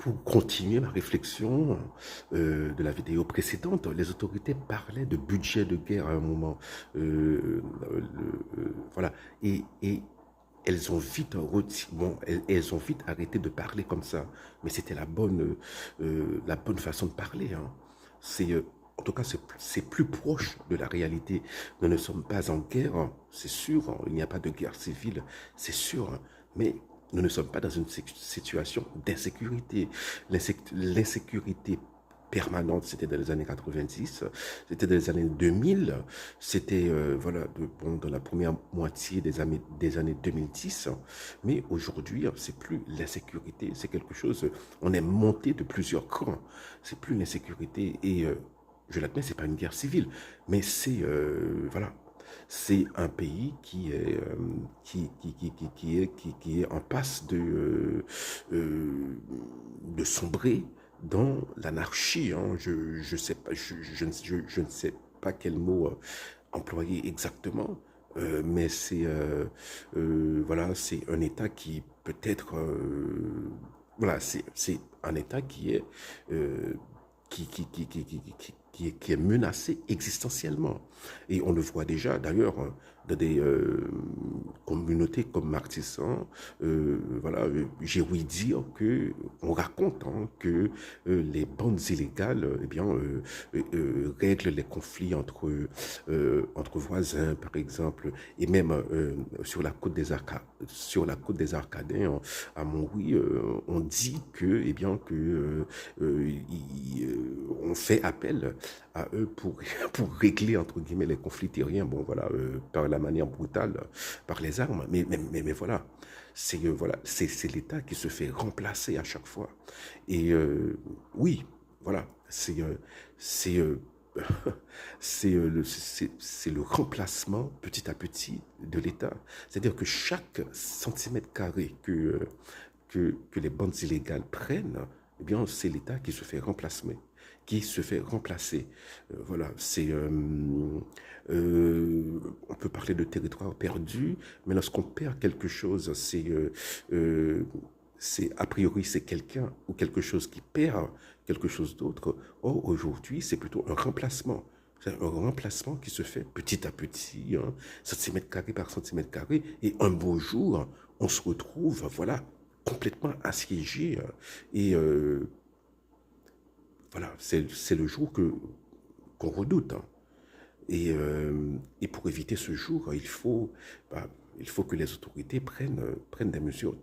pour continuer ma réflexion de la vidéo précédente, les autorités parlaient de budget de guerre à un moment. Voilà. Et elles ont vite elles ont vite arrêté de parler comme ça. Mais c'était la bonne façon de parler. Hein. En tout cas, c'est plus proche de la réalité. Nous ne sommes pas en guerre, hein, c'est sûr. Hein, il n'y a pas de guerre civile, c'est sûr. Hein, mais nous ne sommes pas dans une situation d'insécurité. L'insécurité permanente, c'était dans les années 90, c'était dans les années 2000, c'était dans la première moitié des années 2010, mais aujourd'hui, c'est plus l'insécurité, c'est quelque chose, on est monté de plusieurs crans, c'est plus l'insécurité et je l'admets, c'est pas une guerre civile, mais c'est un pays qui est en passe de sombrer dans l'anarchie. Hein. Sais pas, je ne sais pas quel mot employer exactement, mais c'est un État qui peut-être c'est un État qui est euh, qui est menacé existentiellement. Et on le voit déjà, d'ailleurs, hein, dans des communautés comme Martissan, j'ai ouï dire que, on raconte hein, que les bandes illégales règlent les conflits entre voisins, par exemple, et même sur la côte des Arcadiens, à Montrouy, on dit que, on fait appel à eux pour régler, entre guillemets, les conflits terriens, par la manière brutale, par les armes. Mais voilà, c'est l'État qui se fait remplacer à chaque fois. Et oui, voilà, c'est c'est le remplacement petit à petit de l'État. C'est-à-dire que chaque centimètre carré que les bandes illégales prennent, eh bien, c'est l'État qui se fait remplacer. Voilà, on peut parler de territoire perdu, mais lorsqu'on perd quelque chose, a priori c'est quelqu'un ou quelque chose qui perd quelque chose d'autre. Or aujourd'hui, c'est plutôt un remplacement. C'est un remplacement qui se fait petit à petit, hein, centimètre carré par centimètre carré, et un beau jour, on se retrouve, voilà, complètement assiégé. Et voilà, c'est le jour qu'on redoute. Hein. Et pour éviter ce jour, il faut que les autorités prennent des mesures